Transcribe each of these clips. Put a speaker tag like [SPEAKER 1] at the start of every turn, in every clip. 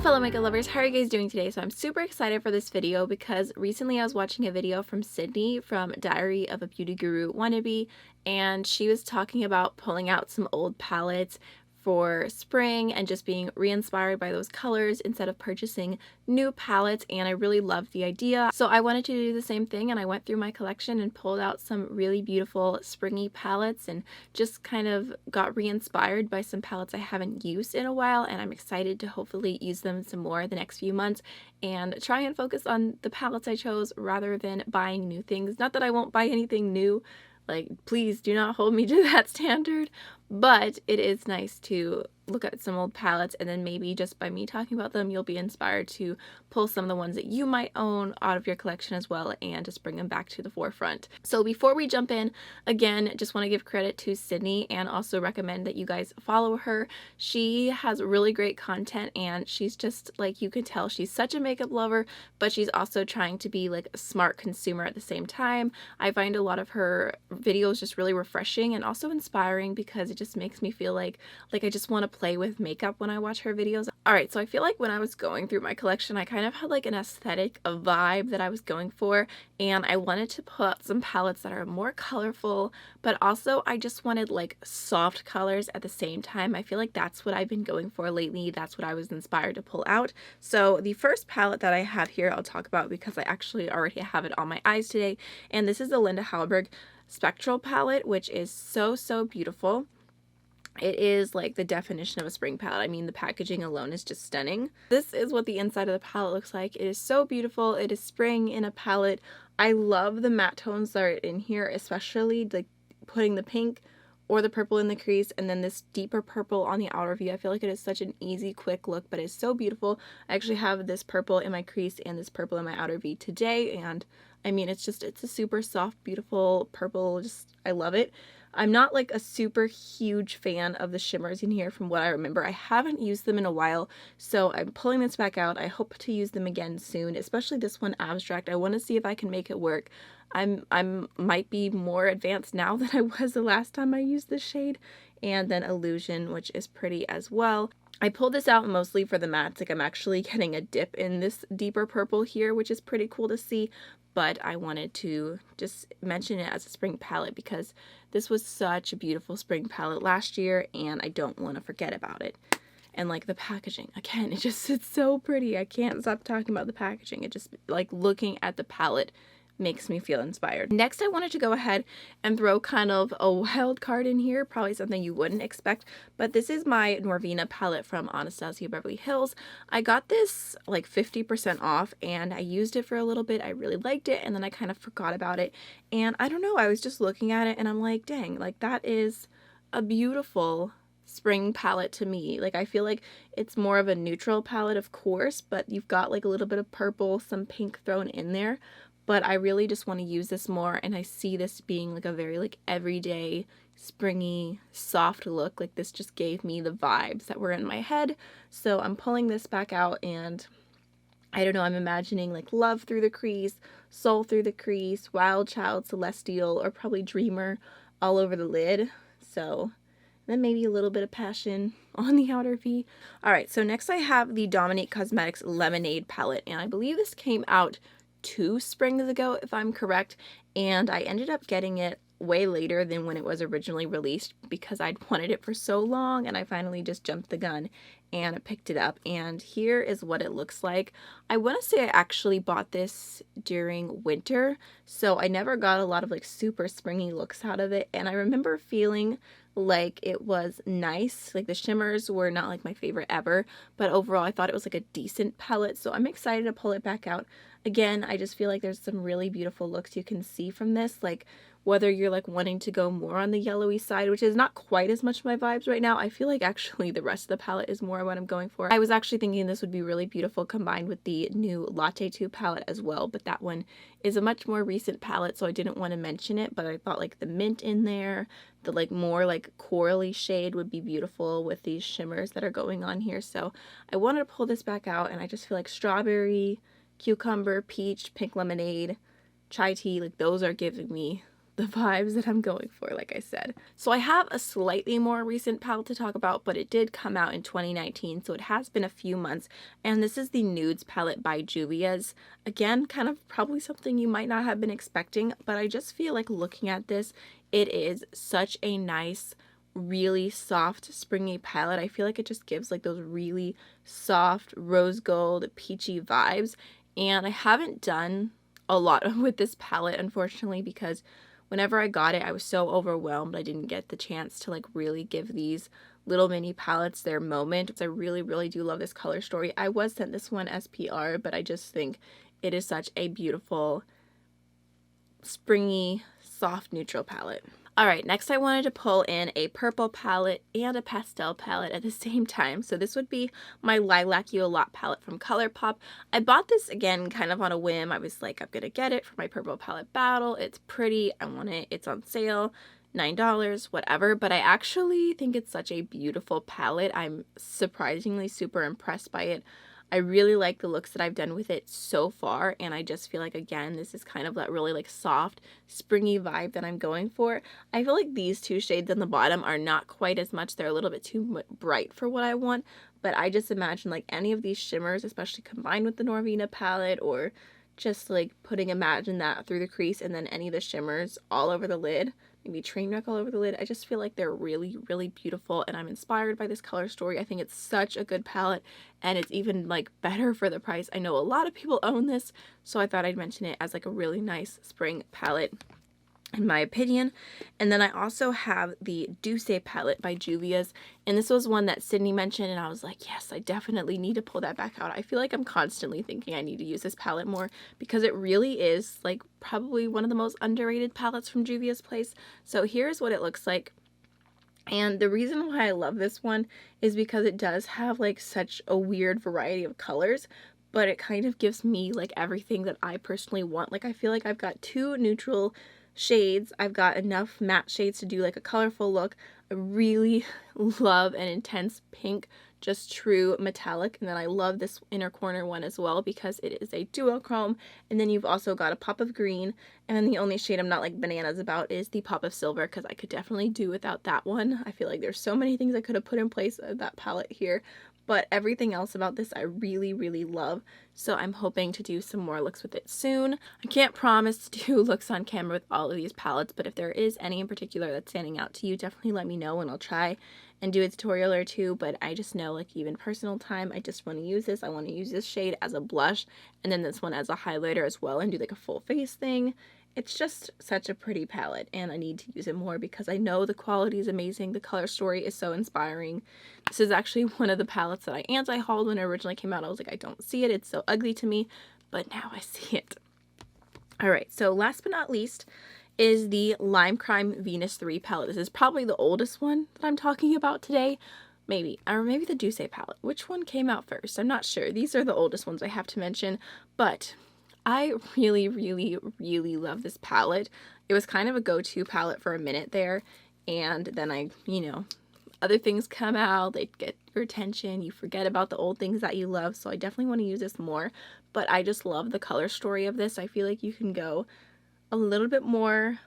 [SPEAKER 1] fellow makeup lovers, how are you guys doing today? So I'm super excited for this video because recently I was watching a video from Sydney from Diary of a Beauty Guru Wannabe, and she was talking about pulling out some old palettes for spring and just being re-inspired by those colors instead of purchasing new palettes, and I really loved the idea. So I wanted to do the same thing, and I went through my collection and pulled out some really beautiful springy palettes and just kind of got re-inspired by some palettes I haven't used in a while, and I'm excited to hopefully use them some more the next few months and try and focus on the palettes I chose rather than buying new things. Not that I won't buy anything new, like, please do not hold me to that standard, but it is nice to look at some old palettes, and then maybe just by me talking about them, you'll be inspired to pull some of the ones that you might own out of your collection as well and just bring them back to the forefront. So before we jump in, again, just want to give credit to Sydney and also recommend that you guys follow her. She has really great content, and she's just, like, you can tell she's such a makeup lover, but she's also trying to be like a smart consumer at the same time. I find a lot of her videos just really refreshing and also inspiring because it just makes me feel like I just want to play with makeup when I watch her videos. Alright, so I feel like when I was going through my collection, I kind of had like an aesthetic, a vibe that I was going for, and I wanted to put out some palettes that are more colorful, but also I just wanted like soft colors at the same time. I feel like that's what I've been going for lately. That's what I was inspired to pull out. So the first palette that I have here I'll talk about because I actually already have it on my eyes today, and this is the Hallberg Spectral palette, which is so beautiful. It is like the definition of a spring palette. I mean, the packaging alone is just stunning. This is what the inside of the palette looks like. It is so beautiful. It is spring in a palette. I love the matte tones that are in here, especially like putting the pink or the purple in the crease and then this deeper purple on the outer V. I feel like it is such an easy, quick look, but it's so beautiful. I actually have this purple in my crease and this purple in my outer V today, and I mean, it's a super soft, beautiful purple. Just, I love it. I'm not like a super huge fan of the shimmers in here from what I remember. I haven't used them in a while, so I'm pulling this back out. I hope to use them again soon, especially this one, Abstract. I want to see if I can make it work. I might be more advanced now than I was the last time I used this shade. And then Illusion, which is pretty as well. I pulled this out mostly for the mattes. Like, I'm actually getting a dip in this deeper purple here, which is pretty cool to see. But I wanted to just mention it as a spring palette because this was such a beautiful spring palette last year, and I don't want to forget about it. And like the packaging, again, it's so pretty. I can't stop talking about the packaging. It just, like, looking at the palette makes me feel inspired. Next, I wanted to go ahead and throw kind of a wild card in here, probably something you wouldn't expect, but this is my Norvina palette from Anastasia Beverly Hills. I got this like 50% off, and I used it for a little bit. I really liked it, and then I kind of forgot about it, and I don't know, I was just looking at it and I'm like, dang, like that is a beautiful spring palette to me. Like, I feel like it's more of a neutral palette, of course, but you've got like a little bit of purple, some pink thrown in there. But I really just want to use this more, and I see this being like a very like everyday, springy, soft look. Like, this just gave me the vibes that were in my head. So I'm pulling this back out, and I don't know, I'm imagining like Love through the crease, Soul through the crease, Wild Child, Celestial, or probably Dreamer all over the lid. So then maybe a little bit of Passion on the outer V. Alright, so next I have the Dominique Cosmetics Lemonade Palette, and I believe this came out 2 springs ago, if I'm correct, and I ended up getting it way later than when it was originally released because I'd wanted it for so long, and I finally just jumped the gun and picked it up, and here is what it looks like. I want to say I actually bought this during winter, so I never got a lot of like super springy looks out of it, and I remember feeling like it was nice. Like, the shimmers were not like my favorite ever, but overall I thought it was like a decent palette, so I'm excited to pull it back out. Again, I just feel like there's some really beautiful looks you can see from this, like whether you're like wanting to go more on the yellowy side, which is not quite as much my vibes right now. I feel like actually the rest of the palette is more what I'm going for. I was actually thinking this would be really beautiful combined with the new Latte 2 palette as well, but that one is a much more recent palette, so I didn't want to mention it, but I thought like the mint in there, the like more like corally shade would be beautiful with these shimmers that are going on here. So I wanted to pull this back out, and I just feel like strawberry, cucumber, peach, pink lemonade, chai tea, like those are giving me the vibes that I'm going for, like I said. So I have a slightly more recent palette to talk about, but it did come out in 2019, so it has been a few months, and this is the Nudes palette by Julius. Again, kind of probably something you might not have been expecting, but I just feel like looking at this, it is such a nice, really soft, springy palette. I feel like it just gives like those really soft, rose gold, peachy vibes, and I haven't done a lot with this palette, unfortunately, because whenever I got it, I was so overwhelmed. I didn't get the chance to like really give these little mini palettes their moment. I really, really do love this color story. I was sent this one SPR, but I just think it is such a beautiful, springy, soft neutral palette. Alright, next I wanted to pull in a purple palette and a pastel palette at the same time. So this would be my Lilac You a Lot palette from Colourpop. I bought this again kind of on a whim. I was like, I'm gonna get it for my purple palette battle. It's pretty, I want it, it's on sale, $9, whatever. But I actually think it's such a beautiful palette. I'm surprisingly super impressed by it. I really like the looks that I've done with it so far, and I just feel like, again, this is kind of that really like soft, springy vibe that I'm going for. I feel like these two shades on the bottom are not quite as much. They're a little bit too bright for what I want, but I just imagine like any of these shimmers, especially combined with the Norvina palette, or just like imagine that through the crease and then any of the shimmers all over the lid, maybe train wreck all over the lid. I just feel like they're really, really beautiful, and I'm inspired by this color story. I think it's such a good palette, and it's even like better for the price. I know a lot of people own this, so I thought I'd mention it as like a really nice spring palette, in my opinion. And then I also have the Douce palette by Julius, and this was one that Sydney mentioned, and I was like, yes, I definitely need to pull that back out. I feel like I'm constantly thinking I need to use this palette more, because it really is like probably one of the most underrated palettes from Julius Place. So here's what it looks like. And the reason why I love this one is because it does have like such a weird variety of colors, but it kind of gives me like everything that I personally want. Like I feel like I've got two neutral shades, I've got enough matte shades to do like a colorful look. I really love an intense pink, just true metallic, and then I love this inner corner one as well because it is a duochrome, and then you've also got a pop of green, and then the only shade I'm not like bananas about is the pop of silver, because I could definitely do without that one. I feel like there's so many things I could have put in place of that palette here, but everything else about this I really, really love. So I'm hoping to do some more looks with it soon. I can't promise to do looks on camera with all of these palettes, but if there is any in particular that's standing out to you, definitely let me know and I'll try and do a tutorial or two. But I just know, like, even personal time, I just want to use this. I want to use this shade as a blush and then this one as a highlighter as well, and do like a full face thing. It's just such a pretty palette, and I need to use it more because I know the quality is amazing. The color story is so inspiring. This is actually one of the palettes that I anti-hauled when it originally came out. I was like, I don't see it. It's so ugly to me, but now I see it. All right, so last but not least is the Lime Crime Venus 3 palette. This is probably the oldest one that I'm talking about today. Maybe, or maybe the Douce palette. Which one came out first? I'm not sure. These are the oldest ones I have to mention, but I really, really, really love this palette. It was kind of a go-to palette for a minute there, and then other things come out, they get your attention, you forget about the old things that you love, so I definitely want to use this more. But I just love the color story of this. I feel like you can go a little bit more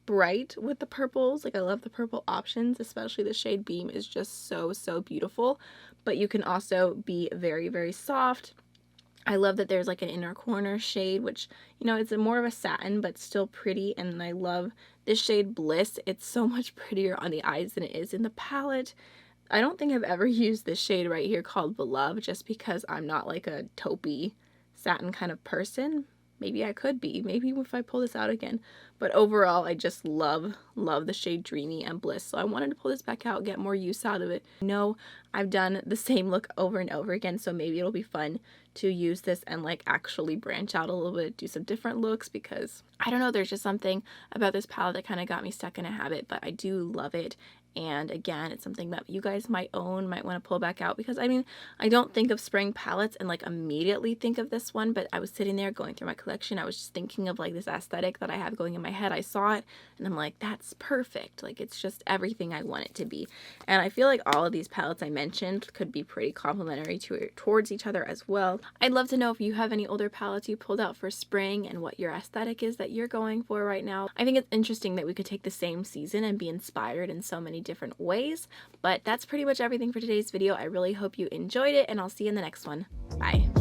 [SPEAKER 1] bright with the purples. Like, I love the purple options, especially the shade Beam is just so, so beautiful. But you can also be very, very soft. I love that there's like an inner corner shade, which, it's more of a satin, but still pretty. And I love this shade Bliss. It's so much prettier on the eyes than it is in the palette. I don't think I've ever used this shade right here called Beloved, just because I'm not like a taupey satin kind of person. Maybe I could be, maybe if I pull this out again. But overall, I just love the shade Dreamy and Bliss. So I wanted to pull this back out, get more use out of it. I've done the same look over and over again, so maybe it'll be fun to use this and like actually branch out a little bit, do some different looks, because I don't know, there's just something about this palette that kind of got me stuck in a habit, but I do love it. And again, it's something that you guys might own, might want to pull back out, because I mean, I don't think of spring palettes and like immediately think of this one, but I was sitting there going through my collection. I was just thinking of like this aesthetic that I have going in my head. I saw it and I'm like, that's perfect. Like, it's just everything I want it to be. And I feel like all of these palettes I mentioned could be pretty complementary towards each other as well. I'd love to know if you have any older palettes you pulled out for spring and what your aesthetic is that you're going for right now. I think it's interesting that we could take the same season and be inspired in so many different ways. But that's pretty much everything for today's video. I really hope you enjoyed it, and I'll see you in the next one. Bye.